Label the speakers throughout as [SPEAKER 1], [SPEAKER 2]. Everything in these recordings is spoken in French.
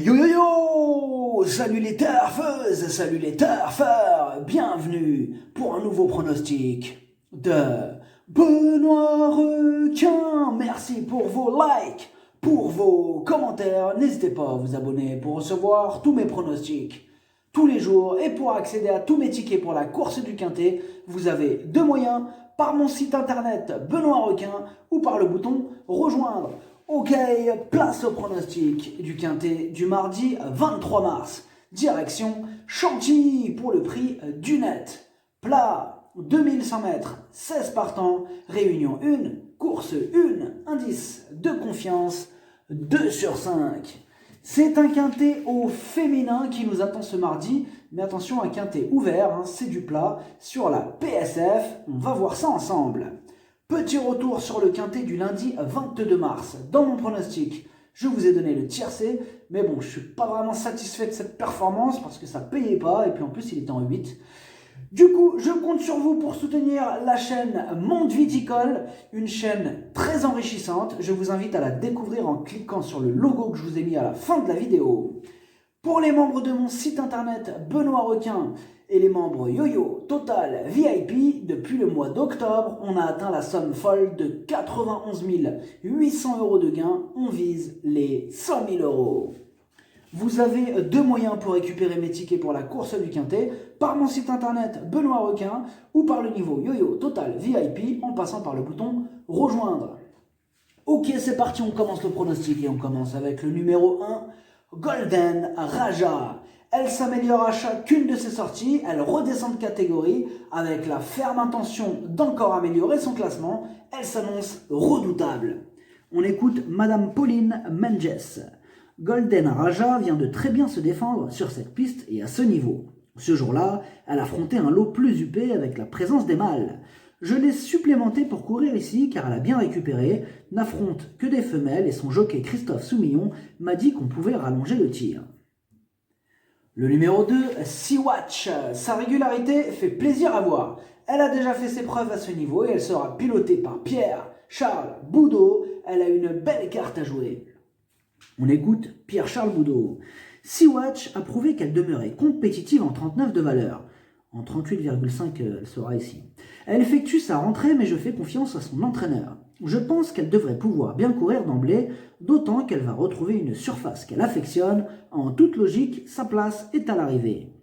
[SPEAKER 1] Yo yo yo! Salut les turfeuses, salut les turfeurs! Bienvenue pour un nouveau pronostic de Benoît Requin. Merci pour vos likes, pour vos commentaires. N'hésitez pas à vous abonner pour recevoir tous mes pronostics tous les jours. Et pour accéder à tous mes tickets pour la course du Quintet, vous avez deux moyens: par mon site internet Benoît Requin ou par le bouton rejoindre. Ok, place au pronostic du Quintet du mardi 23 mars. Direction Chantilly pour le prix du net. Plat 2100 mètres, 16 partants, réunion 1, course 1, indice de confiance 2 sur 5. C'est un Quintet au féminin qui nous attend ce mardi, mais attention, un Quintet ouvert, c'est du plat, sur la PSF, on va voir ça ensemble. Petit retour sur le Quintet du lundi 22 mars. Dans mon pronostic, je vous ai donné le tiercé, mais bon, je ne suis pas vraiment satisfait de cette performance parce que ça ne payait pas, et puis en plus il était en 8. Du coup, je compte sur vous pour soutenir la chaîne Monde Viticole, une chaîne très enrichissante. Je vous invite à la découvrir en cliquant sur le logo que je vous ai mis à la fin de la vidéo. Pour les membres de mon site internet Benoît Requin et les membres Yo-Yo Total VIP, depuis le mois d'octobre, on a atteint la somme folle de 91 800 € de gains. On vise les 100 000 €. Vous avez deux moyens pour récupérer mes tickets pour la course du Quintet: par mon site internet Benoît Requin ou par le niveau Yo-Yo Total VIP en passant par le bouton rejoindre. Ok, c'est parti, on commence le pronostic et on commence avec le numéro 1, Golden Raja. Elle s'améliore à chacune de ses sorties, elle redescend de catégorie avec la ferme intention d'encore améliorer son classement. Elle s'annonce redoutable. On écoute Madame Pauline Menges. Golden Raja vient de très bien se défendre sur cette piste et à ce niveau. Ce jour-là, elle affrontait un lot plus huppé avec la présence des mâles. Je l'ai supplémentée pour courir ici car elle a bien récupéré, n'affronte que des femelles et son jockey Christophe Soumillon m'a dit qu'on pouvait rallonger le tir. Le numéro 2, Sea-Watch. Sa régularité fait plaisir à voir. Elle a déjà fait ses preuves à ce niveau et elle sera pilotée par Pierre-Charles Boudot. Elle a une belle carte à jouer. On écoute Pierre-Charles Boudot. Sea-Watch a prouvé qu'elle demeurait compétitive en 39 de valeur. En 38,5, elle sera ici. Elle effectue sa rentrée, mais je fais confiance à son entraîneur. Je pense qu'elle devrait pouvoir bien courir d'emblée, d'autant qu'elle va retrouver une surface qu'elle affectionne. En toute logique, sa place est à l'arrivée.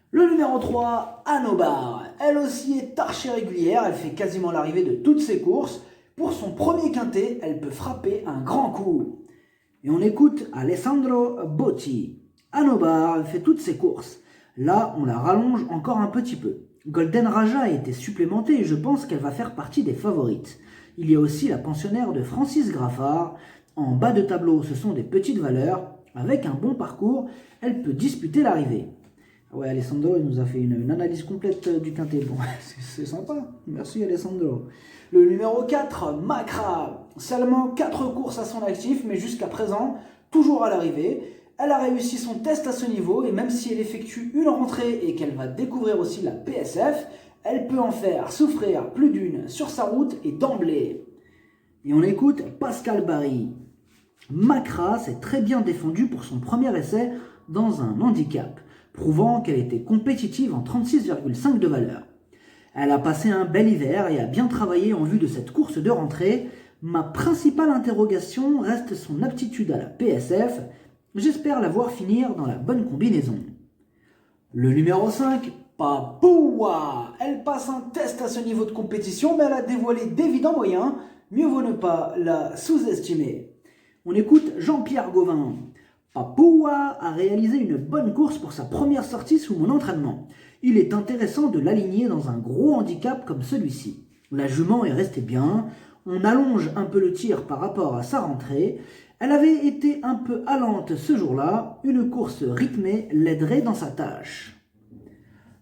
[SPEAKER 1] Le numéro 3, Anobar. Elle aussi est archi régulière, elle fait quasiment l'arrivée de toutes ses courses. Pour son premier Quintet, elle peut frapper un grand coup. Et on écoute Alessandro Botti. Anobar, elle fait toutes ses courses. Là, on la rallonge encore un petit peu. Golden Raja a été supplémentée et je pense qu'elle va faire partie des favorites. Il y a aussi la pensionnaire de Francis Graffard. En bas de tableau, ce sont des petites valeurs. Avec un bon parcours, elle peut disputer l'arrivée. Ouais, Alessandro, il nous a fait une analyse complète du Quintet. Bon, c'est sympa. Merci Alessandro. Le numéro 4, Macra. Seulement 4 courses à son actif, mais jusqu'à présent, toujours à l'arrivée. Elle a réussi son test à ce niveau et même si elle effectue une rentrée et qu'elle va découvrir aussi la PSF, elle peut en faire souffrir plus d'une sur sa route et d'emblée. Et on écoute Pascal Barry. Macra s'est très bien défendue pour son premier essai dans un handicap, prouvant qu'elle était compétitive en 36,5 de valeur. Elle a passé un bel hiver et a bien travaillé en vue de cette course de rentrée. Ma principale interrogation reste son aptitude à la PSF. J'espère la voir finir dans la bonne combinaison. Le numéro 5, Papoua. Elle passe un test à ce niveau de compétition, mais elle a dévoilé d'évidents moyens. Mieux vaut ne pas la sous-estimer. On écoute Jean-Pierre Gauvin. Papoua a réalisé une bonne course pour sa première sortie sous mon entraînement. Il est intéressant de l'aligner dans un gros handicap comme celui-ci. La jument est restée bien. On allonge un peu le tir par rapport à sa rentrée. Elle avait été un peu allante ce jour-là. Une course rythmée l'aiderait dans sa tâche.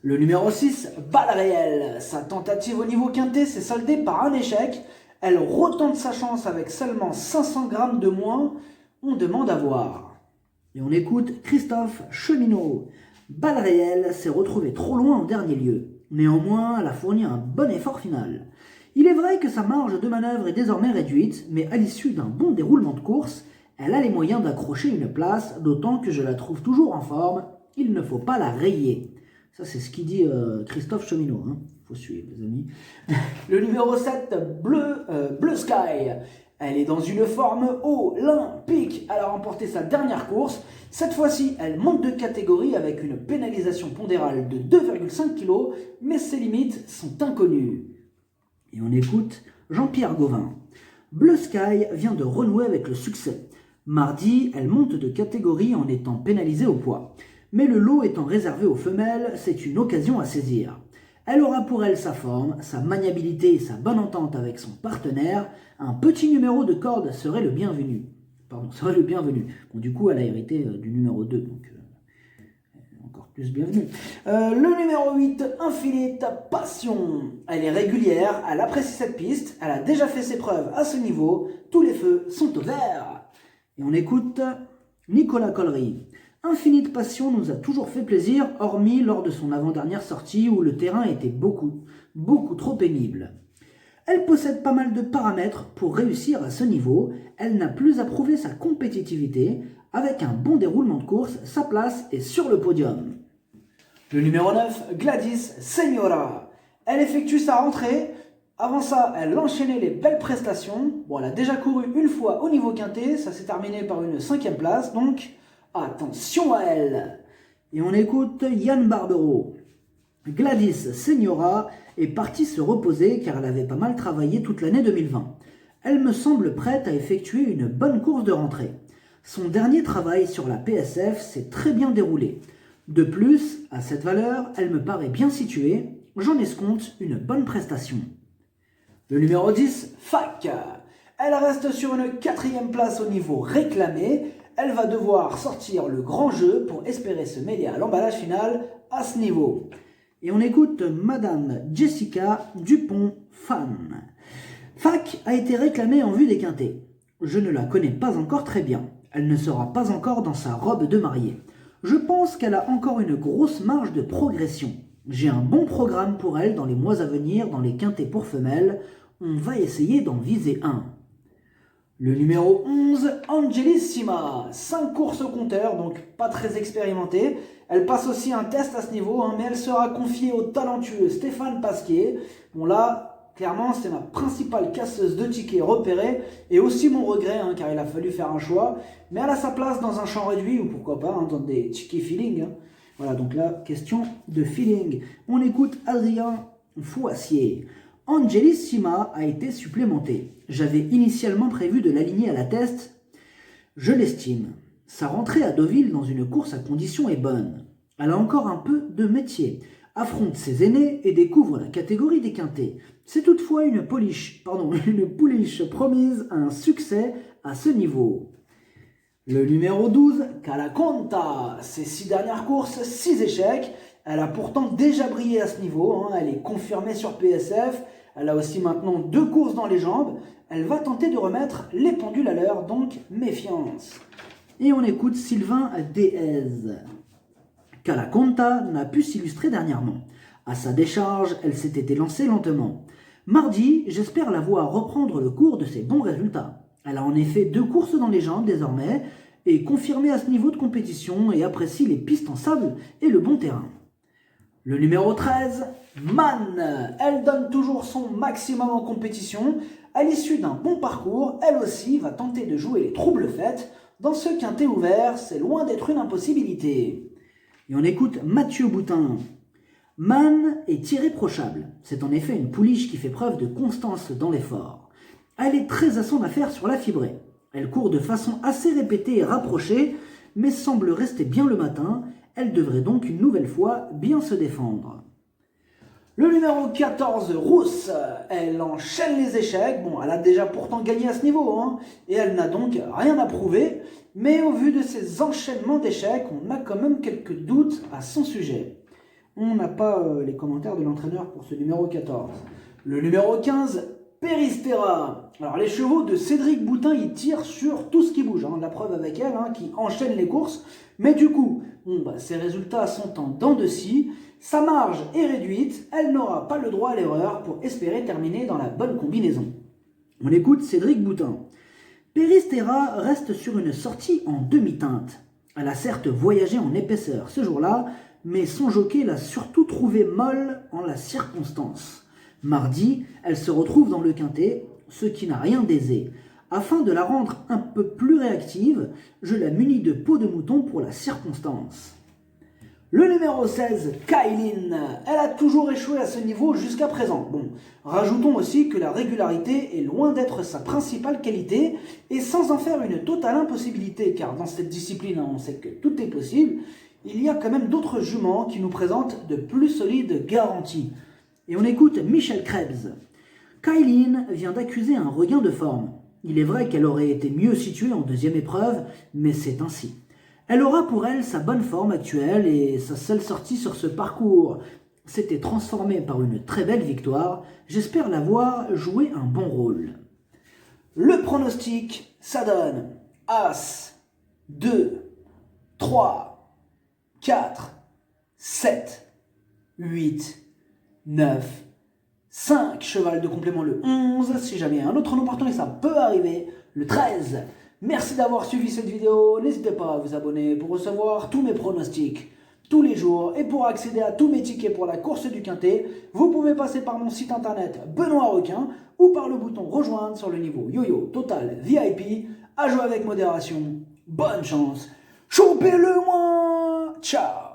[SPEAKER 1] Le numéro 6, Balle Réelle. Sa tentative au niveau Quintet s'est soldée par un échec. Elle retente sa chance avec seulement 500 grammes de moins. On demande à voir. Et on écoute Christophe Cheminot. Balle Réelle s'est retrouvée trop loin en dernier lieu. Néanmoins, elle a fourni un bon effort final. Il est vrai que sa marge de manœuvre est désormais réduite, mais à l'issue d'un bon déroulement de course, Elle a les moyens d'accrocher une place, d'autant que je la trouve toujours en forme. Il ne faut pas la rayer. Ça, c'est ce qu'dit Christophe Cheminot. Faut suivre, les amis. Le numéro 7, Blue Sky. Elle est dans une forme olympique. Elle a remporté sa dernière course. Cette fois-ci, elle monte de catégorie avec une pénalisation pondérale de 2,5 kg, mais ses limites sont inconnues. Et on écoute Jean-Pierre Gauvin. Blue Sky vient de renouer avec le succès. Mardi, elle monte de catégorie en étant pénalisée au poids. Mais le lot étant réservé aux femelles, c'est une occasion à saisir. Elle aura pour elle sa forme, sa maniabilité et sa bonne entente avec son partenaire. Un petit numéro de corde serait le bienvenu. Bon, du coup, elle a hérité du numéro 2, donc encore plus bienvenu. Le numéro 8, Infinite Passion. Elle est régulière, elle apprécie cette piste, elle a déjà fait ses preuves à ce niveau. Tous les feux sont au vert. Et on écoute Nicolas Collery. Infinite Passion nous a toujours fait plaisir, hormis lors de son avant-dernière sortie où le terrain était beaucoup trop pénible. Elle possède pas mal de paramètres pour réussir à ce niveau. Elle n'a plus à prouver sa compétitivité. Avec un bon déroulement de course, sa place est sur le podium. Le numéro 9, Gladys Señora. Elle effectue sa rentrée. Avant ça, elle enchaînait les belles prestations. Bon, elle a déjà couru une fois au niveau quintet. Ça s'est terminé par une 5e place. Donc, attention à elle. Et on écoute Yann Barbero. Gladys Señora est partie se reposer car elle avait pas mal travaillé toute l'année 2020. Elle me semble prête à effectuer une bonne course de rentrée. Son dernier travail sur la PSF s'est très bien déroulé. De plus, à cette valeur, elle me paraît bien située. J'en escompte une bonne prestation. Le numéro 10, Fac. Elle reste sur une 4e place au niveau réclamé. Elle va devoir sortir le grand jeu pour espérer se mêler à l'emballage final à ce niveau. Et on écoute Madame Jessica Dupont-Fan. Fac a été réclamée en vue des quintets. Je ne la connais pas encore très bien. Elle ne sera pas encore dans sa robe de mariée. Je pense qu'elle a encore une grosse marge de progression. J'ai un bon programme pour elle dans les mois à venir dans les quintets pour femelles. On va essayer d'en viser un. Le numéro 11, Angelissima. 5 courses au compteur, donc pas très expérimentée. Elle passe aussi un test à ce niveau, mais elle sera confiée au talentueux Stéphane Pasquier. Bon là, clairement, c'est ma principale casseuse de tickets repérée, et aussi mon regret, car il a fallu faire un choix. Mais elle a sa place dans un champ réduit, ou pourquoi pas, dans des tickets feeling. Voilà, donc là, question de feeling. On écoute Adrien Fouassier. Angelissima a été supplémentée. J'avais initialement prévu de l'aligner à la test. Je l'estime. Sa rentrée à Deauville dans une course à conditions est bonne. Elle a encore un peu de métier, affronte ses aînés et découvre la catégorie des quintets. C'est toutefois une pouliche promise à un succès à ce niveau. Le numéro 12, Calaconta. Ses 6 dernières courses, 6 échecs. Elle a pourtant déjà brillé à ce niveau. Elle est confirmée sur PSF. Elle a aussi maintenant 2 courses dans les jambes. Elle va tenter de remettre les pendules à l'heure, donc méfiance. Et on écoute Sylvain Déez. Calaconta n'a pu s'illustrer dernièrement. À sa décharge, elle s'était élancée lentement. Mardi, j'espère la voir reprendre le cours de ses bons résultats. Elle a en effet 2 courses dans les jambes désormais, est confirmée à ce niveau de compétition et apprécie les pistes en sable et le bon terrain. Le numéro 13, Man. Elle donne toujours son maximum en compétition. À l'issue d'un bon parcours, elle aussi va tenter de jouer les troubles faites. Dans ce quintet ouvert, c'est loin d'être une impossibilité. Et on écoute Mathieu Boutin. Man est irréprochable. C'est en effet une pouliche qui fait preuve de constance dans l'effort. Elle est très à son affaire sur la fibrée. Elle court de façon assez répétée et rapprochée, mais semble rester bien le matin. Elle devrait donc une nouvelle fois bien se défendre. Le numéro 14, Rousse, elle enchaîne les échecs. Bon, elle a déjà pourtant gagné à ce niveau, et elle n'a donc rien à prouver. Mais au vu de ces enchaînements d'échecs, on a quand même quelques doutes à son sujet. On n'a pas les commentaires de l'entraîneur pour ce numéro 14. Le numéro 15, Peristera. Alors les chevaux de Cédric Boutin, ils tirent sur tout ce qui bouge. La preuve avec elle, qui enchaîne les courses. Mais du coup, ses résultats sont en dents de scie. Sa marge est réduite. Elle n'aura pas le droit à l'erreur pour espérer terminer dans la bonne combinaison. On écoute Cédric Boutin.
[SPEAKER 2] Péristera reste sur une sortie en demi-teinte. Elle a certes voyagé en épaisseur ce jour-là, mais son jockey l'a surtout trouvée molle en la circonstance. Mardi, elle se retrouve dans le quintet, ce qui n'a rien d'aisé. Afin de la rendre un peu plus réactive, je la munis de peau de mouton pour la circonstance.
[SPEAKER 1] Le numéro 16, Kailin, elle a toujours échoué à ce niveau jusqu'à présent. Bon, rajoutons aussi que la régularité est loin d'être sa principale qualité, et sans en faire une totale impossibilité, car dans cette discipline, on sait que tout est possible, il y a quand même d'autres juments qui nous présentent de plus solides garanties.
[SPEAKER 2] Et on écoute Michel Krebs. Kailin vient d'accuser un regain de forme. Il est vrai qu'elle aurait été mieux située en deuxième épreuve, mais c'est ainsi. Elle aura pour elle sa bonne forme actuelle et sa seule sortie sur ce parcours s'était transformée par une très belle victoire. J'espère la voir jouer un bon rôle.
[SPEAKER 1] Le pronostic, ça donne As, 2, 3, 4, 7, 8, 9, 5, cheval de complément le 11, si jamais un autre nom partant et ça peut arriver, le 13. Merci d'avoir suivi cette vidéo, n'hésitez pas à vous abonner pour recevoir tous mes pronostics tous les jours et pour accéder à tous mes tickets pour la course du Quintet, vous pouvez passer par mon site internet Benoît Requin ou par le bouton rejoindre sur le niveau Yo-Yo Total VIP. À jouer avec modération, bonne chance, chopez-le moi, ciao.